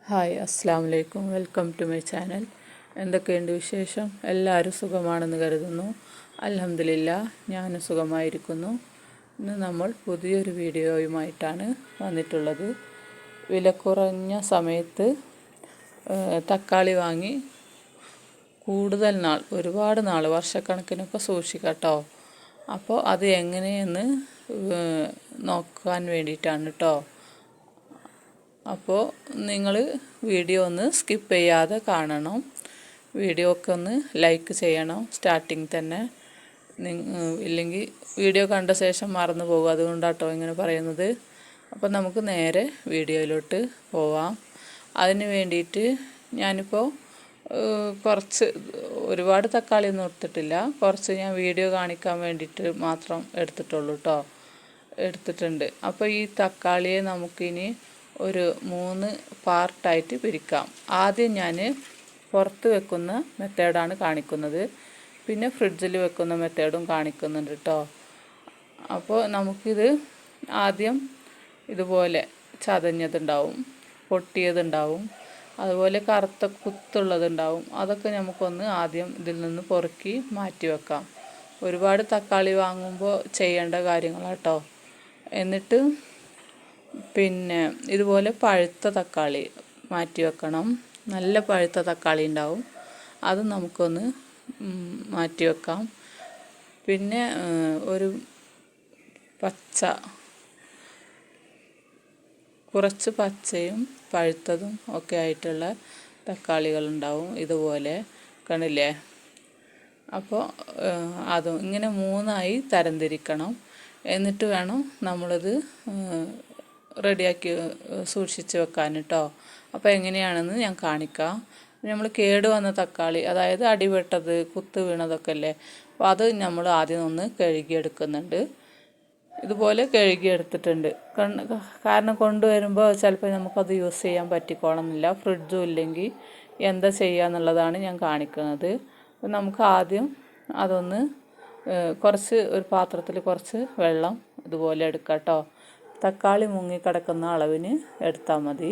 Hi അസ്സാം വലൈക്കും, welcome to my channel. എന്തൊക്കെയുണ്ട് വിശേഷം? എല്ലാവരും സുഖമാണെന്ന് കരുതുന്നു. അൽഹംദുലില്ലാ, ഞാനും സുഖമായിരിക്കുന്നു. ഇന്ന് നമ്മൾ പുതിയൊരു വീഡിയോയുമായിട്ടാണ് വന്നിട്ടുള്ളത്. വില കുറഞ്ഞ സമയത്ത് തക്കാളി വാങ്ങി കൂടുതൽ നാൾ, ഒരുപാട് നാൾ, വർഷക്കണക്കിനൊക്കെ സൂക്ഷിക്കാം കേട്ടോ. അപ്പോൾ അത് എങ്ങനെയെന്ന് നോക്കാൻ വേണ്ടിയിട്ടാണ് കേട്ടോ. അപ്പോൾ നിങ്ങൾ വീഡിയോ ഒന്ന് സ്കിപ്പ് ചെയ്യാതെ കാണണം. വീഡിയോ ഒക്കെ ഒന്ന് ലൈക്ക് ചെയ്യണം സ്റ്റാർട്ടിങ് തന്നെ. ഇല്ലെങ്കിൽ വീഡിയോ കണ്ട ശേഷം മറന്നു പോകും. അതുകൊണ്ടാട്ടോ ഇങ്ങനെ പറയുന്നത്. അപ്പോൾ നമുക്ക് നേരെ വീഡിയോയിലോട്ട് പോവാം. അതിന് വേണ്ടിയിട്ട് ഞാനിപ്പോൾ കുറച്ച്, ഒരുപാട് തക്കാളിയൊന്നും എടുത്തിട്ടില്ല. കുറച്ച് ഞാൻ വീഡിയോ കാണിക്കാൻ വേണ്ടിയിട്ട് മാത്രം എടുത്തിട്ടുണ്ട്. അപ്പോൾ ഈ തക്കാളിയെ നമുക്കിനി ഒരു 3 പാർട്ടായിട്ട് പിരിക്കാം. ആദ്യം ഞാൻ പുറത്ത് വെക്കുന്ന മെത്തേഡാണ് കാണിക്കുന്നത്. പിന്നെ ഫ്രിഡ്ജിൽ വെക്കുന്ന മെത്തേഡും കാണിക്കുന്നുണ്ട് കേട്ടോ. അപ്പോൾ നമുക്കിത് ആദ്യം ഇതുപോലെ ചതഞ്ഞതുണ്ടാവും, പൊട്ടിയതുണ്ടാവും, അതുപോലെ കറുത്ത കുത്തുള്ളതുണ്ടാവും. അതൊക്കെ നമുക്കൊന്ന് ആദ്യം ഇതിൽ നിന്ന് പൊറുക്കി മാറ്റി വെക്കാം. ഒരുപാട് തക്കാളി വാങ്ങുമ്പോൾ ചെയ്യേണ്ട കാര്യങ്ങളാട്ടോ. എന്നിട്ട് പിന്നെ ഇതുപോലെ പഴുത്ത തക്കാളി മാറ്റി വെക്കണം. നല്ല പഴുത്ത തക്കാളി ഉണ്ടാവും, അത് നമുക്കൊന്ന് മാറ്റി വെക്കാം. പിന്നെ ഒരു കുറച്ച് പച്ചയും പഴുത്തതും ഒക്കെ ആയിട്ടുള്ള തക്കാളികളുണ്ടാവും. ഇതുപോലെ കണ്ടില്ലേ? അപ്പോൾ അതും ഇങ്ങനെ 3ആയി തരംതിരിക്കണം. എന്നിട്ട് വേണം നമ്മളിത് റെഡിയാക്കി സൂക്ഷിച്ച് വെക്കാൻ കേട്ടോ. അപ്പോൾ എങ്ങനെയാണെന്ന് ഞാൻ കാണിക്കാം. നമ്മൾ കേടുവന്ന തക്കാളി, അതായത് അടിവെട്ടത്, കുത്ത് വീണതൊക്കെ അല്ലേ, അപ്പോൾ അത് നമ്മൾ ആദ്യം ഒന്ന് കഴുകിയെടുക്കുന്നുണ്ട്. ഇതുപോലെ കഴുകിയെടുത്തിട്ടുണ്ട്. കാരണം കൊണ്ടുവരുമ്പോൾ ചിലപ്പോൾ നമുക്കത് യൂസ് ചെയ്യാൻ പറ്റിക്കോണമെന്നില്ല. ഫ്രിഡ്ജും ഇല്ലെങ്കിൽ എന്താ ചെയ്യുക എന്നുള്ളതാണ് ഞാൻ കാണിക്കുന്നത്. അപ്പോൾ നമുക്ക് ആദ്യം അതൊന്ന് ഒരു പാത്രത്തിൽ കുറച്ച് വെള്ളം ഇതുപോലെ എടുക്കാം കേട്ടോ. തക്കാളി മുങ്ങിക്കിടക്കുന്ന അളവിന് എടുത്താൽ മതി.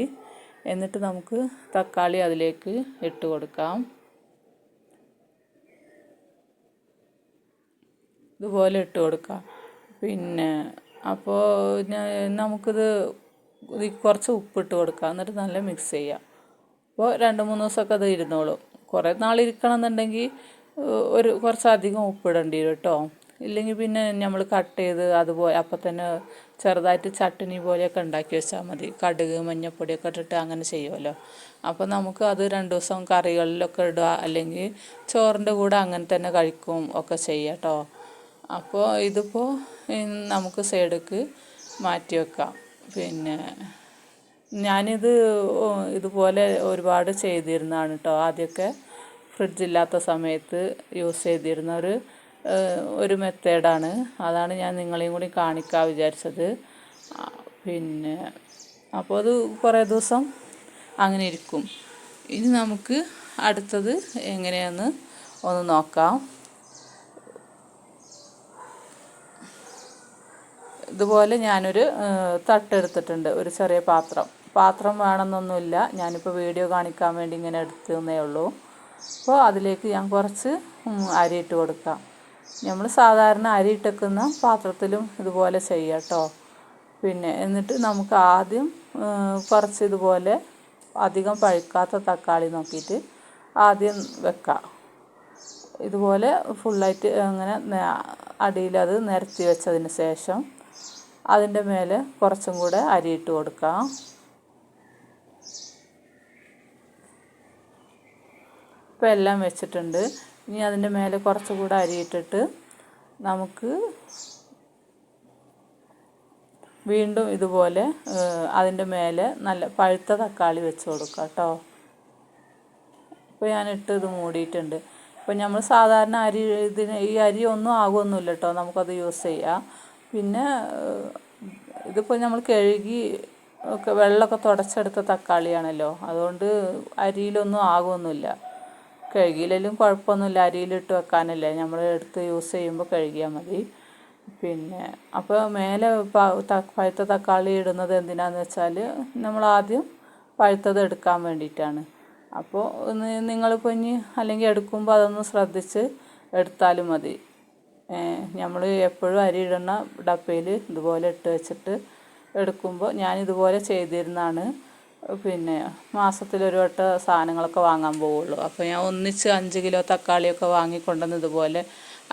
എന്നിട്ട് നമുക്ക് തക്കാളി അതിലേക്ക് ഇട്ട് കൊടുക്കാം. ഇതുപോലെ ഇട്ട് കൊടുക്കാം. പിന്നെ അപ്പോൾ നമുക്കിത് കുറച്ച് ഉപ്പിട്ട് കൊടുക്കാം. എന്നിട്ട് നല്ല മിക്സ് ചെയ്യാം. അപ്പോൾ 2-3 ദിവസമൊക്കെ അത് ഇരുന്നോളും. കുറേ നാളിരിക്കണം എന്നുണ്ടെങ്കിൽ കുറച്ചധികം ഉപ്പിടേണ്ടി വരും കേട്ടോ. ഇല്ലെങ്കിൽ പിന്നെ നമ്മൾ കട്ട് ചെയ്ത് അതുപോലെ അപ്പം തന്നെ ചെറുതായിട്ട് ചട്നി പോലെയൊക്കെ ഉണ്ടാക്കി വെച്ചാൽ മതി. കടുക്, മഞ്ഞൾപ്പൊടിയൊക്കെ ഇട്ടിട്ട് അങ്ങനെ ചെയ്യുമല്ലോ. അപ്പോൾ നമുക്ക് അത് 2 ദിവസം കറികളിലൊക്കെ ഇടുക, അല്ലെങ്കിൽ ചോറിൻ്റെ കൂടെ അങ്ങനെ തന്നെ കഴിക്കും ഒക്കെ ചെയ്യാം കേട്ടോ. അപ്പോൾ ഇതിപ്പോൾ നമുക്ക് സൈഡിലേക്ക് മാറ്റി വെക്കാം. പിന്നെ ഞാനിത് ഇതുപോലെ ഒരുപാട് ചെയ്തിരുന്നതാണ് കേട്ടോ. ആദ്യമൊക്കെ ഫ്രിഡ്ജില്ലാത്ത സമയത്ത് യൂസ് ചെയ്തിരുന്ന ഒരു മെത്തേഡാണ്. അതാണ് ഞാൻ നിങ്ങളെയും കൂടി കാണിക്കാൻ വിചാരിച്ചത്. പിന്നെ അപ്പോൾ അത് കുറേ ദിവസം അങ്ങനെ ഇരിക്കും. ഇനി നമുക്ക് അടുത്തത് എങ്ങനെയാണെന്ന് ഒന്ന് നോക്കാം. ഇതുപോലെ ഞാനൊരു തട്ടെടുത്തിട്ടുണ്ട്, ഒരു ചെറിയ പാത്രം വേണമെന്നൊന്നുമില്ല. ഞാനിപ്പോൾ വീഡിയോ കാണിക്കാൻ വേണ്ടി ഇങ്ങനെ എടുത്തതേ ഉള്ളൂ. അപ്പോൾ അതിലേക്ക് ഞാൻ കുറച്ച് അരി ഇട്ട് കൊടുക്കാം. നമ്മൾ സാധാരണ അരി ഇട്ടേക്കുന്ന പാത്രത്തിലും ഇതുപോലെ ചെയ്യാം കേട്ടോ. പിന്നെ എന്നിട്ട് നമുക്ക് ആദ്യം കുറച്ച് ഇതുപോലെ അധികം പഴുക്കാത്ത തക്കാളി നോക്കിയിട്ട് ആദ്യം വെക്കാം. ഇതുപോലെ ഫുള്ളായിട്ട് അങ്ങനെ അടിയിലത് നിരത്തി വെച്ചതിന് ശേഷം അതിൻ്റെ മേലെ കുറച്ചും കൂടെ അരി ഇട്ട് കൊടുക്കാം. ഇപ്പോൾ എല്ലാം വെച്ചിട്ടുണ്ട്. ഇനി അതിൻ്റെ മേലെ കുറച്ചുകൂടെ അരിയിട്ടിട്ട് നമുക്ക് വീണ്ടും ഇതുപോലെ അതിൻ്റെ മേലെ നല്ല പഴുത്ത തക്കാളി വെച്ച് കൊടുക്കാം കേട്ടോ. ഇപ്പോൾ ഞാനിട്ട് ഇത് മൂടിയിട്ടുണ്ട്. ഇപ്പോൾ നമ്മൾ സാധാരണ ഈ അരി ഒന്നും ആകുമൊന്നുമില്ല കേട്ടോ, നമുക്കത് യൂസ് ചെയ്യാം. പിന്നെ ഇതിപ്പോൾ നമ്മൾ കഴുകി ഒക്കെ വെള്ളമൊക്കെ തുടച്ചെടുത്ത തക്കാളിയാണല്ലോ, അതുകൊണ്ട് അരിയിലൊന്നും ആകുമൊന്നുമില്ല. കഴുകിയില്ലെങ്കിലും കുഴപ്പമൊന്നുമില്ല, അരിയിലിട്ട് വെക്കാനല്ലേ, നമ്മൾ എടുത്ത് യൂസ് ചെയ്യുമ്പോൾ കഴുകിയാൽ മതി. പിന്നെ അപ്പോൾ മേലെ പഴുത്ത തക്കാളി ഇടുന്നത് എന്തിനാണെന്ന് വെച്ചാൽ നമ്മൾ ആദ്യം പഴുത്തത് എടുക്കാൻ വേണ്ടിയിട്ടാണ്. അപ്പോൾ നിങ്ങളിപ്പോൾ ഇനി അല്ലെങ്കിൽ എടുക്കുമ്പോൾ അതൊന്ന് ശ്രദ്ധിച്ച് എടുത്താലും മതി. നമ്മൾ എപ്പോഴും അരി ഇടുന്ന ഡപ്പയിൽ ഇതുപോലെ ഇട്ട് വെച്ചിട്ട് എടുക്കുമ്പോൾ ഞാനിതുപോലെ ചെയ്തിരുന്നതാണ്. പിന്നെ മാസത്തിലൊരു വട്ടം സാധനങ്ങളൊക്കെ വാങ്ങാൻ പോവുള്ളൂ. അപ്പോൾ ഞാൻ ഒന്നിച്ച് 5 കിലോ തക്കാളിയൊക്കെ വാങ്ങിക്കൊണ്ടുവന്ന് ഇതുപോലെ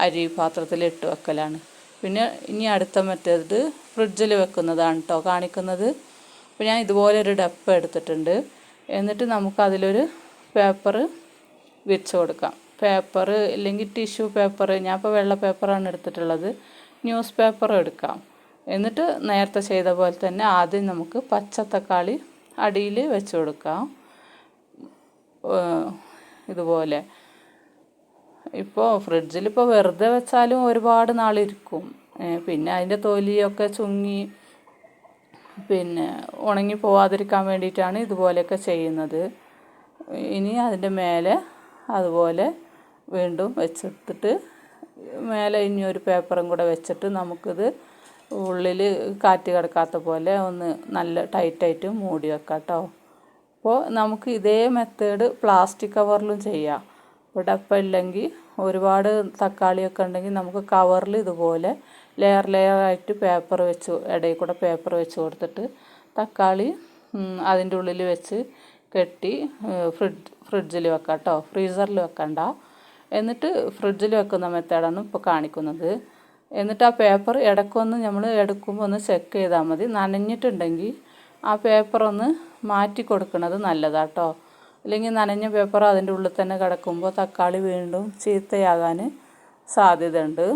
അരി പാത്രത്തിൽ ഇട്ട് വെക്കലാണ്. പിന്നെ ഇനി അടുത്ത മെത്തേഡ് ഫ്രിഡ്ജിൽ വെക്കുന്നതാണ് കേട്ടോ കാണിക്കുന്നത്. അപ്പോൾ ഞാൻ ഇതുപോലെ ഒരു ഡപ്പ എടുത്തിട്ടുണ്ട്. എന്നിട്ട് നമുക്കതിലൊരു പേപ്പർ വിരിച്ച് കൊടുക്കാം. പേപ്പർ ഇല്ലെങ്കിൽ ടിഷ്യൂ പേപ്പർ, ഞാൻ ഇപ്പോൾ വെള്ള പേപ്പറാണ് എടുത്തിട്ടുള്ളത്. ന്യൂസ് പേപ്പർ എടുക്കാം. എന്നിട്ട് നേരത്തെ ചെയ്ത പോലെ തന്നെ ആദ്യം നമുക്ക് പച്ച തക്കാളി അടിയിൽ വെച്ച് കൊടുക്കാം. ഇതുപോലെ ഇപ്പോൾ ഫ്രിഡ്ജിലിപ്പോൾ വെറുതെ വെച്ചാലും ഒരുപാട് നാളിരിക്കും. പിന്നെ അതിൻ്റെ തൊലിയൊക്കെ ചുങ്ങി പിന്നെ ഉണങ്ങി പോവാതിരിക്കാൻ വേണ്ടിയിട്ടാണ് ഇതുപോലെയൊക്കെ ചെയ്യുന്നത്. ഇനി അതിൻ്റെ മേലെ അതുപോലെ വീണ്ടും വെച്ചെടുത്തിട്ട് മേലെ ഇനി ഒരു പേപ്പറും കൂടെ വെച്ചിട്ട് നമുക്കിത് ഉള്ളിൽ കാറ്റ് കിടക്കാത്ത പോലെ ഒന്ന് നല്ല ടൈറ്റായിട്ട് മൂടി വെക്കാം കേട്ടോ. അപ്പോൾ നമുക്ക് ഇതേ മെത്തേഡ് പ്ലാസ്റ്റിക് കവറിലും ചെയ്യാം. ഇപ്പോൾ ഡപ്പ ഇല്ലെങ്കിൽ ഒരുപാട് തക്കാളിയൊക്കെ ഉണ്ടെങ്കിൽ നമുക്ക് കവറിൽ ഇതുപോലെ ലെയറായിട്ട് പേപ്പർ വെച്ച് ഇടയിൽ കൂടെ പേപ്പർ വെച്ച് കൊടുത്തിട്ട് തക്കാളി അതിൻ്റെ ഉള്ളിൽ വെച്ച് കെട്ടി ഫ്രിഡ്ജിൽ വെക്കാം കേട്ടോ. ഫ്രീസറിൽ വെക്കണ്ട. എന്നിട്ട് ഫ്രിഡ്ജിൽ വെക്കുന്ന മെത്തേഡാണ് ഇപ്പോൾ കാണിക്കുന്നത്. എന്നിട്ട് ആ പേപ്പർ ഇടയ്ക്കൊന്ന് നമ്മൾ എടുക്കുമ്പോൾ ഒന്ന് ചെക്ക് ചെയ്താൽ മതി. നനഞ്ഞിട്ടുണ്ടെങ്കിൽ ആ പേപ്പർ ഒന്ന് മാറ്റി കൊടുക്കുന്നത് നല്ലതാണ് കേട്ടോ. അല്ലെങ്കിൽ നനഞ്ഞ പേപ്പർ അതിൻ്റെ ഉള്ളിൽ തന്നെ കിടക്കുമ്പോൾ തക്കാളി വീണ്ടും ചീത്തയാകാൻ സാധ്യതയുണ്ട്.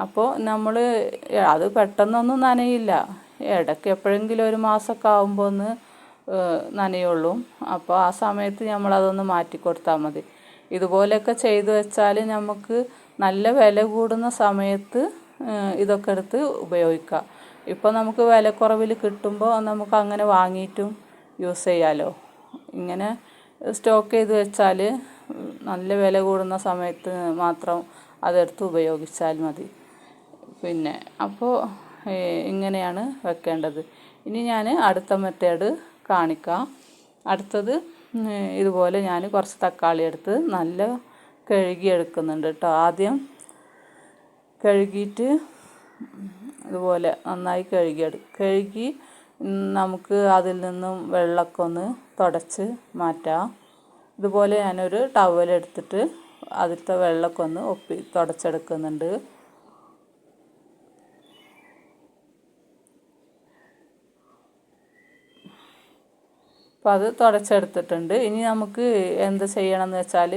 അപ്പോൾ നമ്മൾ അത് പെട്ടെന്നൊന്നും നനയില്ല. ഇടയ്ക്ക് എപ്പോഴെങ്കിലും ഒരു മാസമൊക്കെ ആകുമ്പോൾ ഒന്ന് നനയുള്ളൂ. അപ്പോൾ ആ സമയത്ത് നമ്മളതൊന്ന് മാറ്റി കൊടുത്താൽ മതി. ഇതുപോലെയൊക്കെ ചെയ്തു വെച്ചാൽ നമുക്ക് നല്ല വില കൂടുന്ന സമയത്ത് ഇതൊക്കെ എടുത്ത് ഉപയോഗിക്കാം. ഇപ്പോൾ നമുക്ക് വിലക്കുറവിൽ കിട്ടുമ്പോൾ നമുക്ക് അങ്ങനെ വാങ്ങിയിട്ടും യൂസ് ചെയ്യാമല്ലോ. ഇങ്ങനെ സ്റ്റോക്ക് ചെയ്ത് വെച്ചാൽ നല്ല വില കൂടുന്ന സമയത്ത് മാത്രം അതെടുത്ത് ഉപയോഗിച്ചാൽ മതി. പിന്നെ അപ്പോൾ ഇങ്ങനെയാണ് വെക്കേണ്ടത്. ഇനി ഞാൻ അടുത്ത മെത്തേഡ് കാണിക്കാം. അടുത്തത് ഇതുപോലെ ഞാൻ കുറച്ച് തക്കാളി എടുത്ത് നല്ല കഴുകി എടുക്കുന്നുണ്ട് കേട്ടോ. ആദ്യം കഴുകിയിട്ട് ഇതുപോലെ നന്നായി കഴുകി നമുക്ക് അതിൽ നിന്നും വെള്ളമൊക്കെ ഒന്ന് തുടച്ച് മാറ്റാം. ഇതുപോലെ ഞാനൊരു ടവലെടുത്തിട്ട് അതിലത്തെ വെള്ളമൊക്കെ ഒന്ന് തുടച്ചെടുക്കുന്നുണ്ട്. അപ്പോൾ അത് തുടച്ചെടുത്തിട്ടുണ്ട്. ഇനി നമുക്ക് എന്ത് ചെയ്യണമെന്ന് വെച്ചാൽ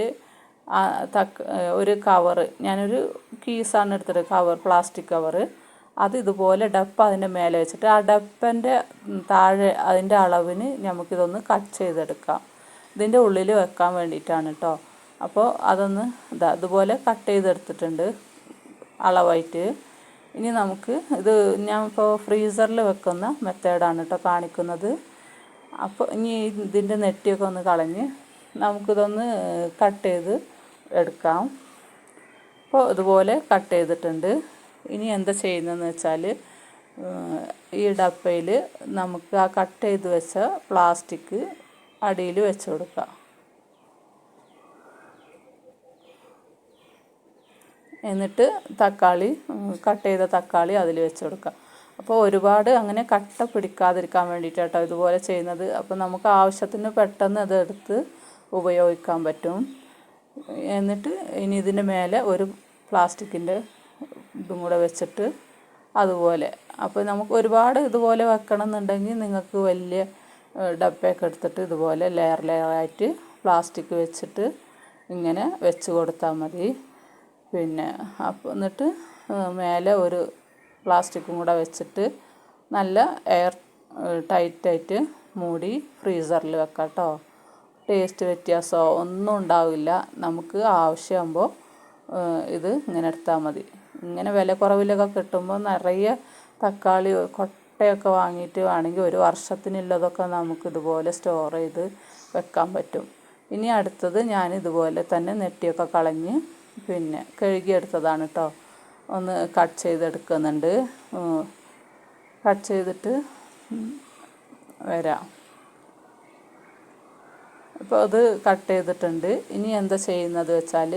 ഒരു കവറ്, ഞാനൊരു കീസാണ് എടുത്തത്, പ്ലാസ്റ്റിക് കവറ്. അത് ഇതുപോലെ ഡപ്പ അതിൻ്റെ മേലെ വെച്ചിട്ട് ആ ഡപ്പൻ്റെ താഴെ അതിൻ്റെ അളവിന് നമുക്കിതൊന്ന് കട്ട് ചെയ്തെടുക്കാം. ഇതിൻ്റെ ഉള്ളിൽ വെക്കാൻ വേണ്ടിയിട്ടാണ് കേട്ടോ. അപ്പോൾ അതൊന്ന് ഇതുപോലെ കട്ട് ചെയ്തെടുത്തിട്ടുണ്ട് അളവായിട്ട്. ഇനി നമുക്ക് ഇത് ഞാൻ ഇപ്പോൾ ഫ്രീസറിൽ വെക്കുന്ന മെത്തേഡാണ് കേട്ടോ കാണിക്കുന്നത്. അപ്പോൾ ഇനി ഇതിൻ്റെ നെറ്റിയൊക്കെ ഒന്ന് കളഞ്ഞ് നമുക്കിതൊന്ന് കട്ട് ചെയ്ത് എടുക്കാം. അപ്പോൾ ഇതുപോലെ കട്ട് ചെയ്തിട്ടുണ്ട്. ഇനി എന്താ ചെയ്യുന്നതെന്ന് വെച്ചാൽ ഈ ഡപ്പയിൽ നമുക്ക് ആ കട്ട് ചെയ്ത് വെച്ച പ്ലാസ്റ്റിക് അടിയിൽ വെച്ച് കൊടുക്കാം. എന്നിട്ട് കട്ട് ചെയ്ത തക്കാളി അതിൽ വെച്ച് കൊടുക്കാം. അപ്പോൾ ഒരുപാട് അങ്ങനെ കട്ട പിടിക്കാതിരിക്കാൻ വേണ്ടിയിട്ടാട്ടോ ഇതുപോലെ ചെയ്യുന്നത്. അപ്പോൾ നമുക്ക് ആവശ്യത്തിന് പെട്ടെന്ന് അതെടുത്ത് ഉപയോഗിക്കാൻ പറ്റും. എന്നിട്ട് ഇനി ഇതിൻ്റെ മേലെ ഒരു പ്ലാസ്റ്റിക്കിൻ്റെ ഇതും കൂടെ വെച്ചിട്ട് അതുപോലെ, അപ്പോൾ നമുക്ക് ഒരുപാട് ഇതുപോലെ വെക്കണം എന്നുണ്ടെങ്കിൽ നിങ്ങൾക്ക് വലിയ ഡപ്പയൊക്കെ എടുത്തിട്ട് ഇതുപോലെ ലെയറായിട്ട് പ്ലാസ്റ്റിക് വെച്ചിട്ട് ഇങ്ങനെ വെച്ച് കൊടുത്താൽ മതി. പിന്നെ അപ്പോൾ എന്നിട്ട് മേലെ ഒരു പ്ലാസ്റ്റിക്കും കൂടെ വെച്ചിട്ട് നല്ല എയർ ടൈറ്റായിട്ട് മൂടി ഫ്രീസറിൽ വെക്കാം കേട്ടോ. ടേസ്റ്റ് വ്യത്യാസമോ ഒന്നും ഉണ്ടാവില്ല. നമുക്ക് ആവശ്യമാകുമ്പോൾ ഇത് ഇങ്ങനെ എടുത്താൽ മതി. ഇങ്ങനെ വില കുറവിലൊക്കെ കിട്ടുമ്പോൾ നിറയെ തക്കാളി കൊട്ടയൊക്കെ വാങ്ങിയിട്ട് വേണമെങ്കിൽ ഒരു വർഷത്തിനുള്ളതൊക്കെ നമുക്കിതുപോലെ സ്റ്റോർ ചെയ്ത് വെക്കാൻ പറ്റും. ഇനി അടുത്തത് ഞാൻ ഇതുപോലെ തന്നെ നെറ്റിയൊക്കെ കളഞ്ഞ് പിന്നെ കഴുകിയെടുത്തതാണ് കേട്ടോ. ഒന്ന് കട്ട് ചെയ്തെടുക്കുന്നുണ്ട്. കട്ട് ചെയ്തിട്ട് വരാം. അപ്പോൾ അത് കട്ട് ചെയ്തിട്ടുണ്ട്. ഇനി എന്താ ചെയ്യുന്നത് വെച്ചാൽ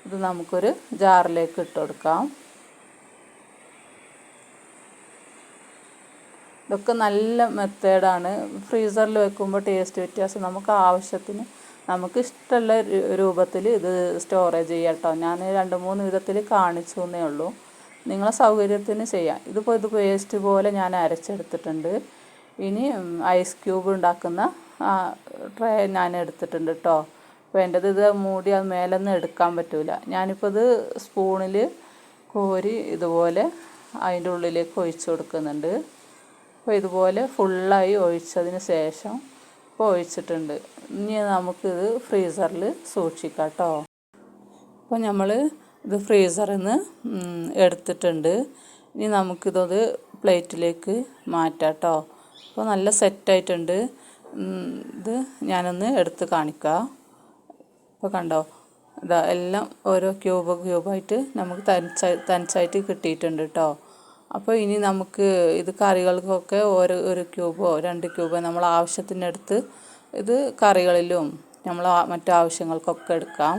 ഇത് നമുക്കൊരു ജാറിലേക്ക് ഇട്ട് കൊടുക്കാം. ഇതൊക്കെ നല്ല മെത്തേഡാണ്. ഫ്രീസറിൽ വെക്കുമ്പോൾ ടേസ്റ്റ് വ്യത്യാസം നമുക്ക് ആവശ്യത്തിന് നമുക്ക് ഇഷ്ടമുള്ള രൂപത്തിൽ ഇത് സ്റ്റോറേജ് ചെയ്യാം കേട്ടോ. ഞാൻ 2-3 വിധത്തിൽ കാണിച്ചു എന്നേ ഉള്ളൂ. നിങ്ങളെ സൗകര്യത്തിന് ചെയ്യാം. ഇതിപ്പോൾ ഇത് പേസ്റ്റ് പോലെ ഞാൻ അരച്ചെടുത്തിട്ടുണ്ട്. ഇനി ഐസ് ക്യൂബ് ഉണ്ടാക്കുന്ന ട്രേ ഞാൻ എടുത്തിട്ടുണ്ട് കേട്ടോ. അപ്പോൾ എൻ്റെത് ഇത് മൂടി അത് മേലൊന്നും എടുക്കാൻ പറ്റില്ല. ഞാനിപ്പോൾ ഇത് സ്പൂണിൽ കോരി ഇതുപോലെ അതിൻ്റെ ഉള്ളിലേക്ക് ഒഴിച്ച് കൊടുക്കുന്നുണ്ട്. അപ്പോൾ ഇതുപോലെ ഫുള്ളായി ഒഴിച്ചതിന് ശേഷം ഇപ്പോൾ ഒഴിച്ചിട്ടുണ്ട്. ഇനി നമുക്കിത് ഫ്രീസറിൽ സൂക്ഷിക്കാം കേട്ടോ. അപ്പോൾ നമ്മൾ ഇത് ഫ്രീസറിൽ നിന്ന് എടുത്തിട്ടുണ്ട്. ഇനി നമുക്കിതൊരു പ്ലേറ്റിലേക്ക് മാറ്റാം കേട്ടോ. അപ്പോൾ നല്ല സെറ്റായിട്ടുണ്ട്. ഇത് ഞാനൊന്ന് എടുത്ത് കാണിക്കാം. ഇപ്പോൾ കണ്ടോ, ഇതാ എല്ലാം ഓരോ ക്യൂബായിട്ട് നമുക്ക് തനിച്ചായിട്ട് കിട്ടിയിട്ടുണ്ട് കേട്ടോ. അപ്പോൾ ഇനി നമുക്ക് ഇത് കറികൾക്കൊക്കെ ഒരു ക്യൂബോ 2 ക്യൂബോ നമ്മൾ ആവശ്യത്തിനടുത്ത് ഇത് കറികളിലും നമ്മൾ മറ്റു ആവശ്യങ്ങൾക്കൊക്കെ എടുക്കാം.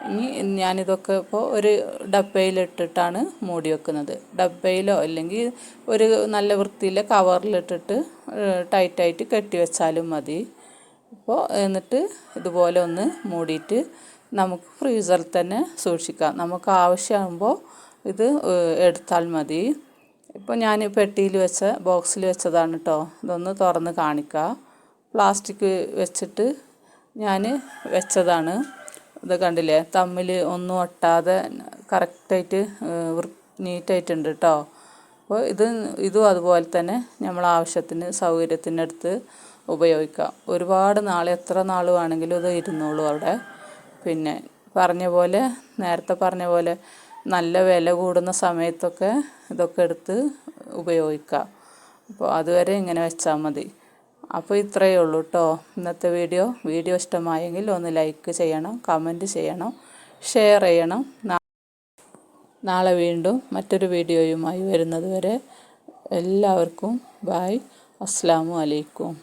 ഇനി ഞാനിതൊക്കെ ഇപ്പോൾ ഒരു ഡപ്പയിലിട്ടിട്ടാണ് മൂടി വെക്കുന്നത്. ഡപ്പയിലോ അല്ലെങ്കിൽ ഒരു നല്ല വൃത്തിയിലെ കവറിലിട്ടിട്ട് ടൈറ്റായിട്ട് കെട്ടി വെച്ചാലും മതി. അപ്പോൾ എന്നിട്ട് ഇതുപോലെ ഒന്ന് മൂടിയിട്ട് നമുക്ക് ഫ്രീസറിൽ തന്നെ സൂക്ഷിക്കാം. നമുക്ക് ആവശ്യമാകുമ്പോൾ ഇത് എടുത്താൽ മതി. ഇപ്പോൾ ഞാൻ പെട്ടിയിൽ വെച്ച ബോക്സിൽ വെച്ചതാണ് കേട്ടോ. ഇതൊന്ന് തുറന്ന് കാണിക്കാം. പ്ലാസ്റ്റിക് വെച്ചിട്ട് ഞാൻ വെച്ചതാണ്. ഇത് കണ്ടില്ലേ, തമ്മിൽ ഒന്നും ഒട്ടാതെ കറക്റ്റായിട്ട് നീറ്റായിട്ടുണ്ട് കേട്ടോ. അപ്പോൾ ഇതും അതുപോലെ തന്നെ നമ്മൾ ആവശ്യത്തിന് സൗകര്യത്തിനടുത്ത് ഉപയോഗിക്കാം. ഒരുപാട് നാൾ എത്ര നാൾ വേണമെങ്കിലും ഇത് ഇരുന്നോളൂ അവിടെ. പിന്നെ നേരത്തെ പറഞ്ഞ പോലെ നല്ല വില കൂടുന്ന സമയത്തൊക്കെ ഇതൊക്കെ എടുത്ത് ഉപയോഗിക്കാം. അപ്പോൾ അതുവരെ ഇങ്ങനെ വെച്ചാൽ മതി. അപ്പോൾ ഇത്രയേ ഉള്ളൂ കേട്ടോ ഇന്നത്തെ വീഡിയോ ഇഷ്ടമായെങ്കിൽ ഒന്ന് ലൈക്ക് ചെയ്യണം, കമൻറ്റ് ചെയ്യണം, ഷെയർ ചെയ്യണം. നാളെ വീണ്ടും മറ്റൊരു വീഡിയോയുമായി വരുന്നത് വരെ എല്ലാവർക്കും ബൈ. അസ്സലാമു അലൈക്കും.